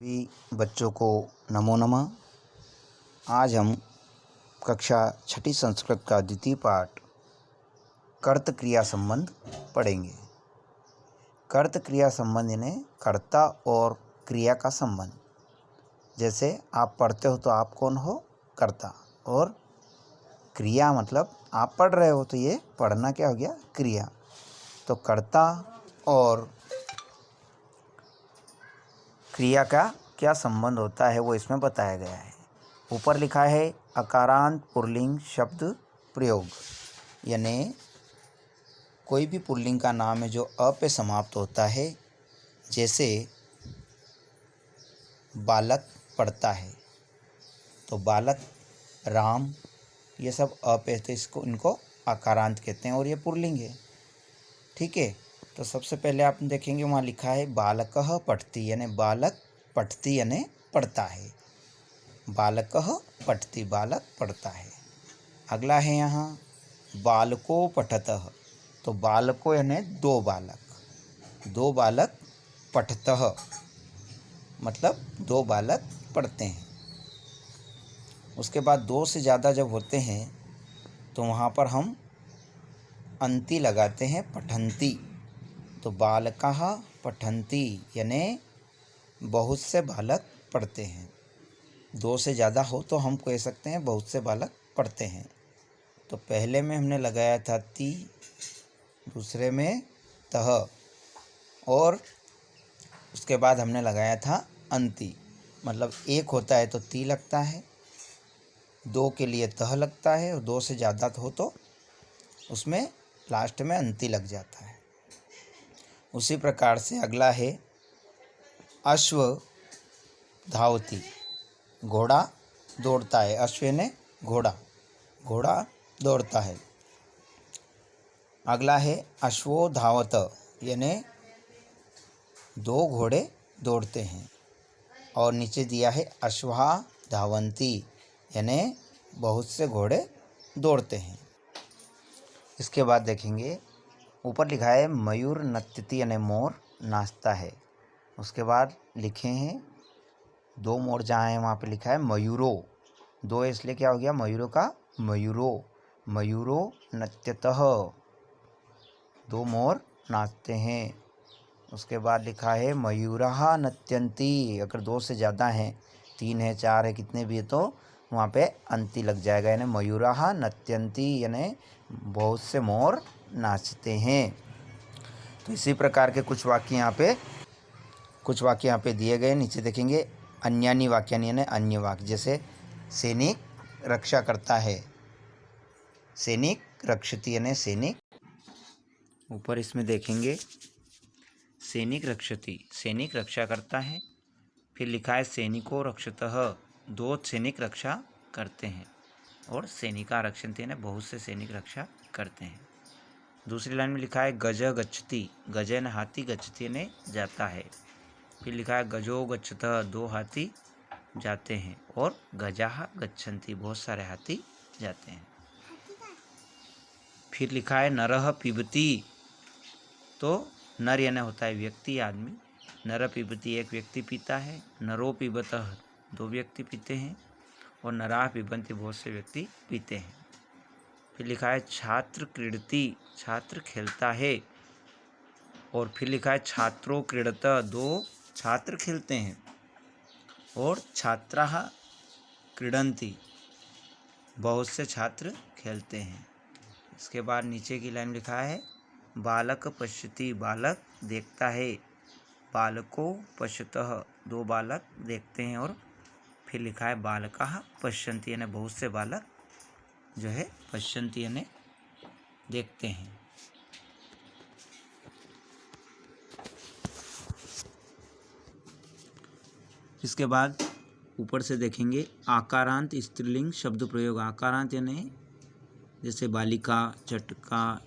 सभी बच्चों को नमो नमः। आज हम कक्षा छठी संस्कृत का द्वितीय पाठ कर्त क्रिया संबंध पढ़ेंगे। कर्त क्रिया संबंध यानी कर्ता और क्रिया का संबंध। जैसे आप पढ़ते हो तो आप कौन हो? कर्ता। और क्रिया मतलब आप पढ़ रहे हो तो ये पढ़ना क्या हो गया? क्रिया। तो कर्ता और क्रिया का क्या संबंध होता है वो इसमें बताया गया है। ऊपर लिखा है अकारांत पुल्लिंग शब्द प्रयोग, यानी कोई भी पुल्लिंग का नाम है जो अ पे समाप्त होता है। जैसे बालक पढ़ता है तो बालक, राम, ये सब अ पे, तो इनको अकारांत कहते हैं और ये पुल्लिंग है। ठीक है। तो सबसे पहले आप देखेंगे वहाँ लिखा है बालकः पठति, यानी बालक पठति यानी पढ़ता है। बालकः पठति, बालक पढ़ता है। अगला है यहाँ बालको पठतः, तो बालको यानी दो बालक पठतः मतलब दो बालक पढ़ते हैं। उसके बाद दो से ज़्यादा जब होते हैं तो वहाँ पर हम अंति लगाते हैं पठन्ति। तो बालकः पठन्ति यानी बहुत से बालक पढ़ते हैं। दो से ज़्यादा हो तो हम कह सकते हैं बहुत से बालक पढ़ते हैं। तो पहले में हमने लगाया था ती, दूसरे में तह, और उसके बाद हमने लगाया था अंति। मतलब एक होता है तो ती लगता है, दो के लिए तह लगता है, और दो से ज़्यादा हो तो उसमें लास्ट में अंति लग जाता है। उसी प्रकार से अगला है अश्व धावती, घोड़ा दौड़ता है। अश्व ने घोड़ा, घोड़ा दौड़ता है। अगला है अश्वो धावत, यानी दो घोड़े दौड़ते हैं। और नीचे दिया है अश्वा धावंती, यानी बहुत से घोड़े दौड़ते हैं। इसके बाद देखेंगे ऊपर लिखा है मयूर नृत्यति, यानी मोर नाचता है। उसके बाद लिखे हैं दो मोर जहाँ है वहाँ पे लिखा है मयूरो, दो इसलिए क्या हो गया? मयूरों का मयूरो, मयूरो नृत्यतः, दो मोर नाचते हैं। उसके बाद लिखा है मयूरः नृत्यन्ति, अगर दो से ज़्यादा हैं, तीन है, चार है, कितने भी है तो वहाँ पे अंति लग जाएगा, यानी मयूरः नृत्यन्ति यानी बहुत से मोर नाचते हैं। तो इसी प्रकार के कुछ वाक्य यहाँ पे दिए गए। नीचे देखेंगे अन्यानि वाक्यानि यानी अन्य वाक्य। जैसे सैनिक रक्षा करता है, सैनिक रक्षति यानी सैनिक। ऊपर इसमें देखेंगे सैनिक रक्षति, सैनिक रक्षा करता है। फिर लिखा है सैनिको रक्षतः, दो सैनिक रक्षा करते हैं। और सैनिका रक्षन्ति यानी बहुत से सैनिक रक्षा करते हैं। दूसरी लाइन में लिखा है गज गच्छति, गज यानी हाथी, गच्छति यानी जाता है। फिर लिखा है गजो गच्छतः, दो हाथी जाते हैं। और गजाः गच्छन्ति, बहुत सारे हाथी जाते हैं। फिर लिखा है नरः पिबति, तो नर यानी होता है व्यक्ति, आदमी। नर पिबति, एक व्यक्ति पीता है। नरो पिबतः, दो व्यक्ति पीते हैं। और नराः पिबन्ति, बहुत से व्यक्ति पीते हैं। फिर लिखा है छात्र क्रीडति, छात्र खेलता है। और फिर लिखा है छात्रो क्रीडतः, दो छात्र खेलते हैं। और छात्राः क्रीडन्ति, बहुत से छात्र खेलते हैं। इसके बाद नीचे की लाइन लिखा है बालक पश्यति, बालक देखता है। बालको पश्यतः, दो बालक देखते हैं। और फिर लिखा है बालकाः पश्यन्ति, यानी बहुत से बालक जो है पश्यन्ति यानी देखते हैं। इसके बाद ऊपर से देखेंगे आकारांत स्त्रीलिंग शब्द प्रयोग। आकारांत यानी जैसे बालिका, चटका,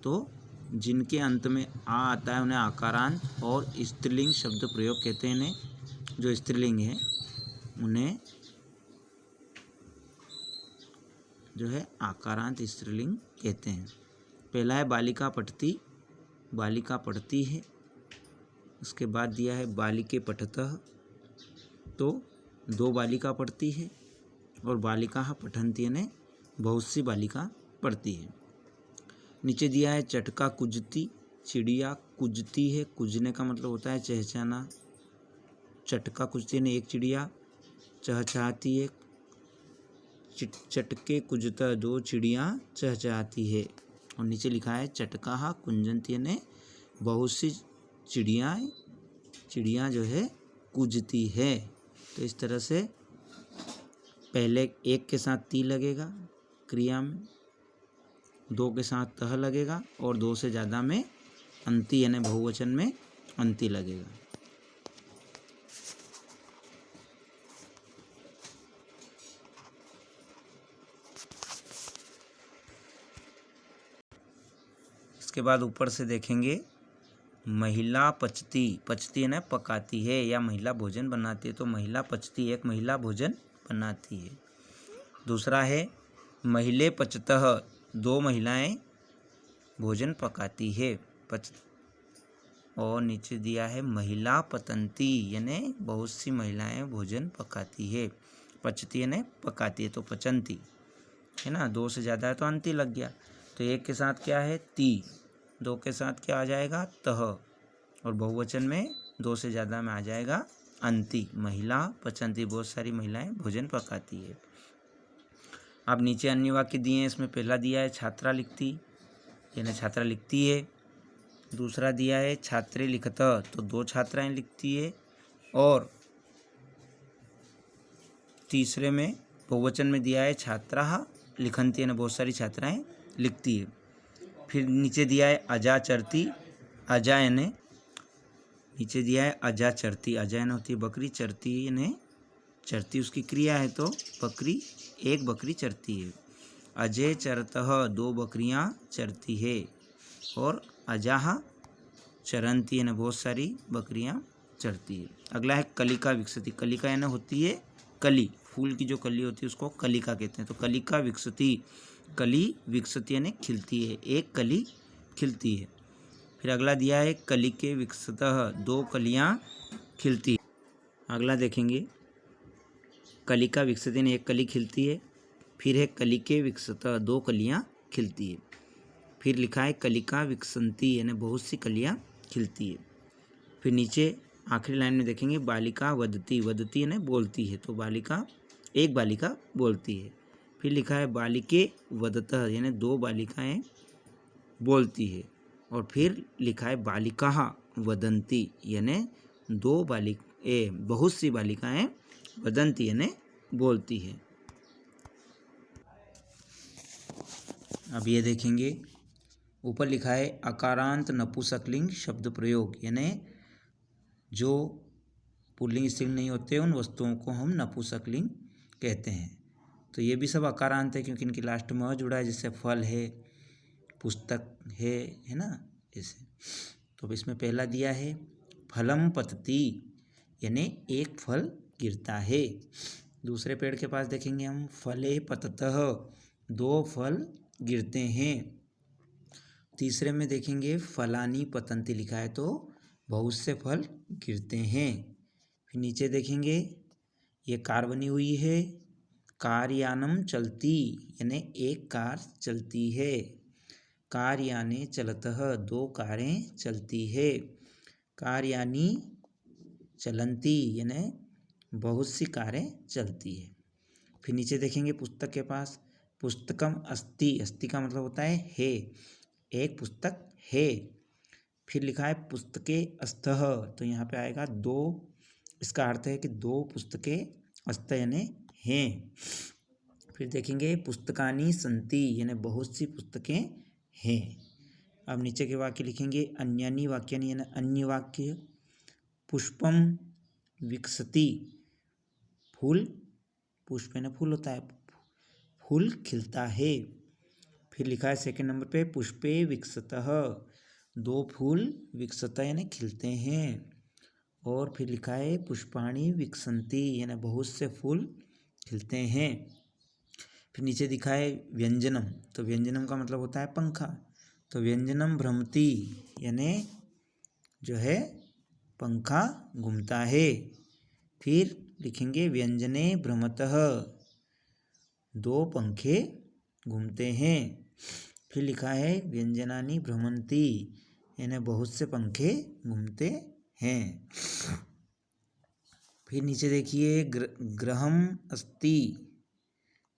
तो जिनके अंत में आ आता है उन्हें आकारांत और स्त्रीलिंग शब्द प्रयोग कहते हैं। इन्हें जो स्त्रीलिंग है उन्हें जो है आकारांत स्त्रीलिंग कहते हैं। पहला है बालिका पठति, बालिका पढ़ती है। उसके बाद दिया है बालिके पठतः, तो 2 बालिका पढ़ती है, और बालिका पठन्ति यानी बहुत सी बालिका पढ़ती है। नीचे दिया है चटका कुजती, चिड़िया कुजती है, कुजने का मतलब होता है चहचहाना। चटका कुजती यानी एक चिड़िया चहचहाती है, चटके कुजता 2 चिड़िया चहचहाती है। और नीचे लिखा है चटका कुंजंती यानी बहुत सी चिड़ियाँ जो है कुजती है। तो इस तरह से पहले एक के साथ ती लगेगा क्रिया में, 2 के साथ तह लगेगा, और 2 से ज़्यादा में अंति यानी बहुवचन में अंति लगेगा। इसके बाद ऊपर से देखेंगे महिला पचती, पचती है ना पकाती है या महिला भोजन बनाती है, तो महिला पचती, एक महिला भोजन बनाती है। दूसरा है महिले पचतः, 2 महिलाएं भोजन पकाती है, पच। और नीचे दिया है महिला पतंती यानी बहुत सी महिलाएं भोजन पकाती है, पचती यानी पकाती है, तो पचंती है ना। 2 से ज़्यादा है तो अंति लग गया। तो एक के साथ क्या है ती, 2 के साथ क्या आ जाएगा तह, और बहुवचन में 2 से ज़्यादा में आ जाएगा अंति। महिला पचंती, बहुत सारी महिलाएं भोजन पकाती है। अब नीचे अन्य वाक्य दिए हैं, इसमें पहला दिया है छात्रा लिखती यानी छात्रा लिखती है। दूसरा दिया है छात्रे लिखत, तो 2 छात्राएं लिखती है। और तीसरे में बहुवचन में दिया है छात्रा लिखन्ति यानी बहुत सारी छात्राएं लिखती है। फिर नीचे दिया है अजा चरती, अजा यानी नीचे दिया है अजा चरती, अजा यानी होती है बकरी, चरती यानी चरती उसकी क्रिया है, तो बकरी, एक बकरी चरती है। अजय चरतः, 2 बकरियां चरती है। और अजाह चरंती यानी बहुत सारी बकरियां चरती है। अगला है कलिका विकसती, कलिका यानी होती है कली, फूल की जो कली होती है उसको कलिका कहते हैं। तो कलिका विकसती, कली विकसती यानी खिलती है, एक कली खिलती है। फिर अगला दिया है कलिके विकसतः, 2 कलियां खिलती। अगला देखेंगे कलिका विकसती यानी एक कली खिलती है। फिर है कलिके विकसतः, 2 कलियां खिलती है। फिर लिखा है कलिका विकसंती यानी बहुत सी कलियां खिलती है। फिर नीचे आखिरी लाइन में देखेंगे बालिका वदती, वदती यानी बोलती है, तो बालिका, एक बालिका बोलती है। फिर लिखा है बालिके वदतः यानी 2 बालिकाएं बोलती है। और फिर लिखा है बालिका वदंती यानी 2 बहुत सी बालिकाएं वदंती यानी बोलती है। अब ये देखेंगे ऊपर लिखा है अकारांत नपुंसकलिंग शब्द प्रयोग, यानी जो पुल्लिंग स्त्रीलिंग नहीं होते उन वस्तुओं को हम नपुंसकलिंग कहते हैं। तो ये भी सब अकारांत है क्योंकि इनकी लास्ट में जुड़ा है, जैसे फल है, पुस्तक है ना, ऐसे। तो इसमें पहला दिया है फलम पतती यानी एक फल गिरता है। दूसरे पेड़ के पास देखेंगे हम फले पततः, 2 फल गिरते हैं। तीसरे में देखेंगे फलानी पतंती लिखा है, तो बहुत से फल गिरते हैं। फिर नीचे देखेंगे ये कार बनी हुई है, कारयानम चलती यानी एक कार चलती है। कार्याने चलतः, 2 कारें चलती है। कार्यानी चलंती यानी बहुत सी कारें चलती है। फिर नीचे देखेंगे पुस्तक के पास पुस्तकम अस्ति, अस्ति का मतलब होता है, एक पुस्तक है। फिर लिखा है पुस्तके अस्तः, तो यहाँ पे आएगा 2, इसका अर्थ है कि 2 पुस्तकें अस्त यानी हैं। फिर देखेंगे पुस्तकानी संति यानी बहुत सी पुस्तकें हैं। अब नीचे के वाक्य लिखेंगे अन्यानी वाक्यानि यानी अन्य वाक्य। पुष्पम विकसति, फूल, पुष्प यानी फूल होता है, फूल खिलता है। फिर लिखा है सेकंड नंबर पे पुष्पे विकसतः, 2 फूल विकसतः यानी खिलते हैं। और फिर लिखा है पुष्पाणि विकसंती यानी बहुत से फूल खिलते हैं। फिर नीचे दिखा है व्यंजनम, तो व्यंजनम का मतलब होता है पंखा, तो व्यंजनम भ्रमति यानी जो है पंखा घूमता है। फिर लिखेंगे व्यंजने भ्रमतः, दो पंखे घूमते हैं। फिर लिखा है व्यंजनानि भ्रमन्ति, यानी बहुत से पंखे घूमते हैं। फिर नीचे देखिए गृहम अस्ति,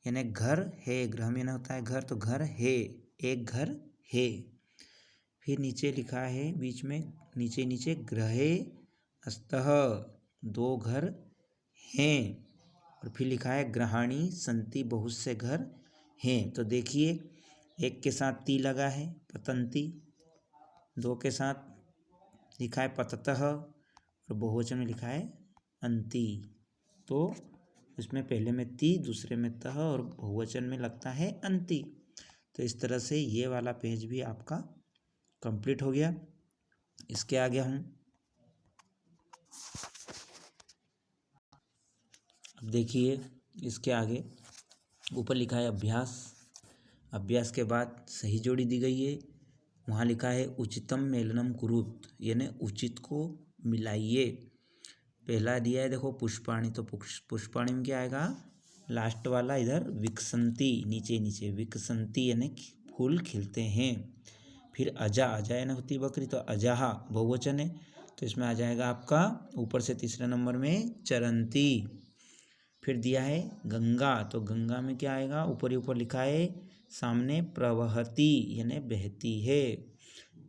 यानी घर है। गृहम यानी होता है घर, तो घर है, एक घर है। फिर नीचे लिखा है बीच में नीचे गृहे अस्तः, दो घर हैं। और फिर लिखा है गृहाणि सन्ति, बहुत से घर हैं। तो देखिए एक के साथ ती लगा है पतंती, दो के साथ लिखा है पततः, और बहुवचन में लिखा है अंति। तो उसमें पहले में ती, दूसरे में तह, और बहुवचन में लगता है अंति। तो इस तरह से ये वाला पेज भी आपका कंप्लीट हो गया। इसके आगे हम अब देखिए, इसके आगे ऊपर लिखा है अभ्यास। अभ्यास के बाद सही जोड़ी दी गई है। वहाँ लिखा है उचितम मेलनम कुरुत, यानी उचित को मिलाइए। पहला दिया है देखो पुष्पाणि, तो पुष्पाणि में क्या आएगा, लास्ट वाला इधर विकसंती, नीचे विकसंती यानी फूल खिलते हैं। फिर अजा यानी होती बकरी, तो अजाहा बहुवचन है, तो इसमें आ जाएगा आपका ऊपर से तीसरे नंबर में चरंती। फिर दिया है गंगा, तो गंगा में क्या आएगा, ऊपर लिखा है सामने प्रवहती यानी बहती है,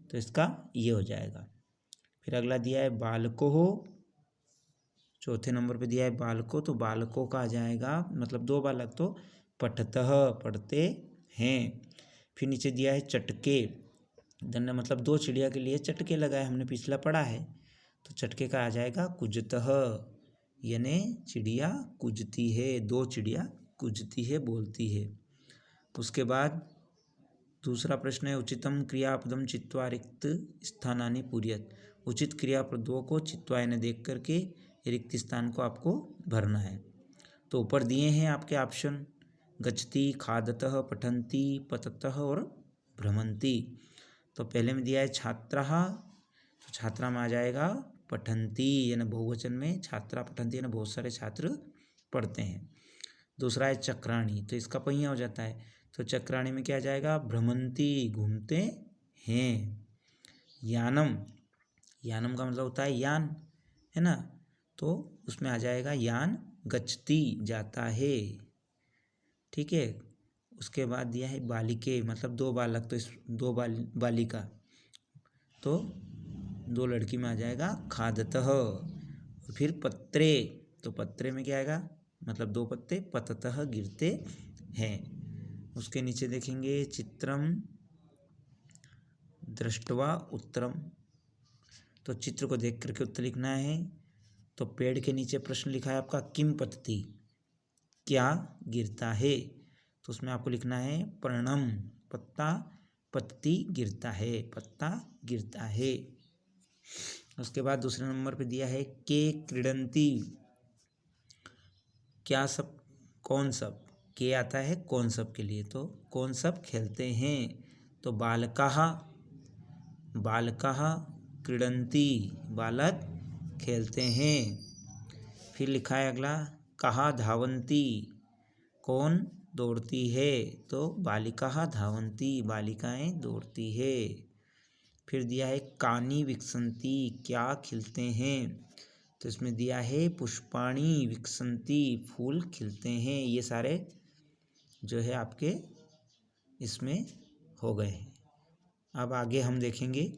तो इसका ये हो जाएगा। फिर अगला दिया है बालको हो, चौथे नंबर पे दिया है बालको, तो बालकों का आ जाएगा मतलब दो बालक, तो पठतः पढ़ते हैं। फिर नीचे दिया है चटके, दंड मतलब दो चिड़िया के लिए चटके लगाए, हमने पिछला पढ़ा है, तो चटके का आ जाएगा कुजतः, यानी चिड़िया कुजती है, दो चिड़िया कुजती है, बोलती है। उसके बाद दूसरा प्रश्न है उचितम क्रियापदम चित्वा रिक्त स्थानानि पूर्यत, उचित क्रियापदों को चित्वा यानी देख करके रिक्त स्थान को आपको भरना है। तो ऊपर दिए हैं आपके ऑप्शन गच्छति, खादतः, पठन्ति, पततः और भ्रमन्ति। तो पहले में दिया है छात्रः, तो छात्रा में आ जाएगा पठन्ति, यानी बहुवचन में छात्रा पठन्ति यानी बहुत सारे छात्र पढ़ते हैं। दूसरा है चक्राणी, तो इसका पहिया हो जाता है, तो चक्राणी में क्या आ जाएगा, भ्रमन्ति घूमते हैं। यानम का मतलब होता है यान, है ना, तो उसमें आ जाएगा यान गच्छति जाता है। ठीक है। उसके बाद दिया है बालिके, मतलब दो बालक, तो इस दो बालिका, तो दो लड़की में आ जाएगा खादतः। फिर पत्रे, तो पत्रे में क्या आएगा, मतलब दो पत्ते, पततः गिरते हैं। उसके नीचे देखेंगे चित्रम दृष्ट्वा उत्तरम, तो चित्र को देख करके उत्तर लिखना है। तो पेड़ के नीचे प्रश्न लिखा है आपका किम पतति, क्या गिरता है, तो उसमें आपको लिखना है पर्णम, पत्ता, पत्ती गिरता है, पत्ता गिरता है। उसके बाद दूसरे नंबर पे दिया है के क्रीडंती, क्या सब, कौन सब, के आता है कौन सब के लिए, तो कौन सब खेलते हैं, तो बालकाः क्रीडन्ति, बालक खेलते हैं। फिर लिखा है अगला कहा धावन्ति, कौन दौड़ती है, तो बालिकाः धावन्ति, बालिकाएं दौड़ती है। फिर दिया है कानि विकसन्ति, क्या खिलते हैं, तो इसमें दिया है पुष्पाणि विकसन्ति, फूल खिलते हैं। ये सारे जो है आपके इसमें हो गए हैं। अब आगे हम देखेंगे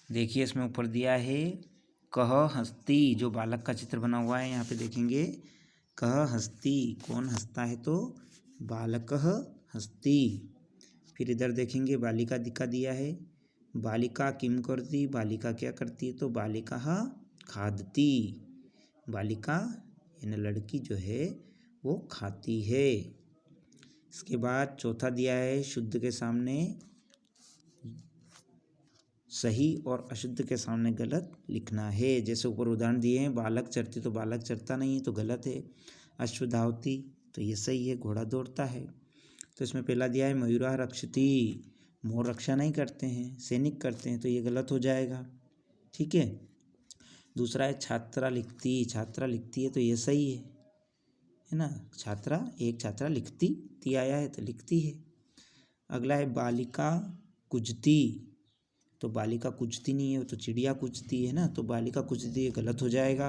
देखिए इसमें ऊपर दिया है कह हस्ती, जो बालक का चित्र बना हुआ है, यहाँ पे देखेंगे कह हस्ती, कौन हंसता है, तो बालकः हस्ती। फिर इधर देखेंगे बालिका दिखा दिया है, बालिका किम करती, बालिका क्या करती है, तो बालिकाः खादती, बालिका यानी लड़की जो है वो खाती है। इसके बाद चौथा दिया है शुद्ध के सामने सही और अशुद्ध के सामने गलत लिखना है। जैसे ऊपर उदाहरण दिए हैं, बालक चरती, तो बालक चरता नहीं है, तो गलत है। अश्व धावती, तो ये सही है, घोड़ा दौड़ता है। तो इसमें पहला दिया है मयूरा रक्षति, मोर रक्षा नहीं करते हैं, सैनिक करते हैं, तो ये गलत हो जाएगा। ठीक है। दूसरा है छात्रा लिखती, छात्रा लिखती है तो ये सही है ना। छात्रा, एक छात्रा लिखती, ती आया है तो लिखती है। अगला है बालिका कुजती, तो बालिका कुजती नहीं है, तो चिड़िया कुजती है ना, तो बालिका कुजती ये गलत हो जाएगा।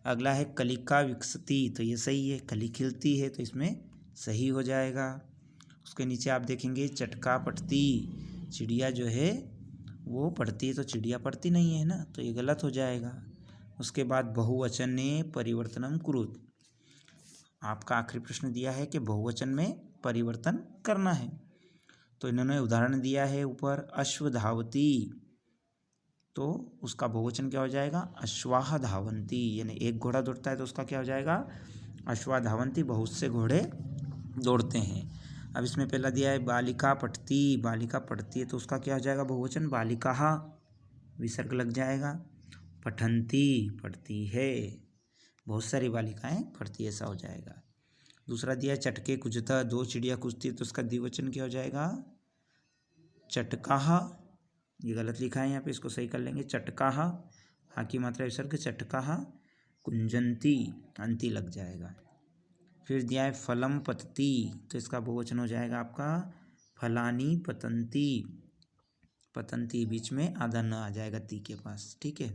अगला है कलिका विकसती, तो ये सही है, कली खिलती है तो इसमें सही हो जाएगा। उसके नीचे आप देखेंगे चटका पटती, चिड़िया जो है वो पढ़ती है तो चिड़िया पढ़ती नहीं है ना, तो ये गलत हो जाएगा। उसके बाद बहुवचन ने परिवर्तनम कुरुत, आपका आखिरी प्रश्न दिया है कि बहुवचन में परिवर्तन करना है, तो इन्होंने उदाहरण दिया है ऊपर अश्वधावती, तो उसका बहुवचन क्या हो जाएगा अश्वाह धावंती, यानी एक घोड़ा दौड़ता है तो उसका क्या हो जाएगा अश्वा धावंती, बहुत से घोड़े दौड़ते हैं। अब इसमें पहला दिया है बालिका पढ़ती, बालिका पढ़ती है तो उसका क्या हो जाएगा बहुवचन बालिकाः, विसर्ग लग जाएगा। पठन्ति, पढ़ती है, बहुत सारी बालिकाएं पढ़ती है, ऐसा हो जाएगा। दूसरा दिया है चटके कुजता, दो चिड़िया कुजती है तो उसका द्विवचन क्या हो जाएगा चटकाः, ये गलत लिखा है यहाँ पे, इसको सही कर लेंगे चटकाः, हाँ की मात्रा विसर्ग चटकाः कुंजंती, अंति लग जाएगा। फिर दिया है फलम पतती, तो इसका बहुवचन हो जाएगा आपका फलानी पतंती, पतंती बीच में आधा न आ जाएगा ती के पास। ठीक है।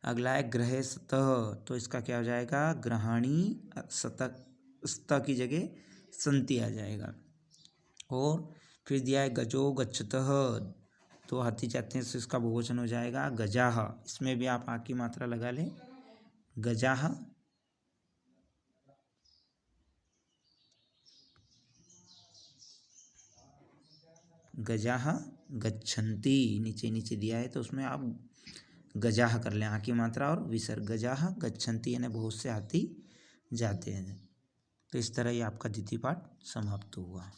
अगला है ग्रहे सतह, तो इसका क्या हो जाएगा ग्रहाणी सतह, स्त की जगह संति आ जाएगा। और फिर दिया है गजो गच्छतः, तो हाथी जाते हैं तो इसका बहुवचन हो जाएगा गजाः, इसमें भी आप आ की मात्रा लगा लें गजाः। गजाः गच्छन्ति, नीचे नीचे दिया है तो उसमें आप गजाः कर लें, आ की मात्रा और विसर्ग, गजाः गच्छन्ति यानी बहुत से हाथी जाते हैं। तो इस तरह ये आपका द्वितीय पाठ समाप्त हुआ।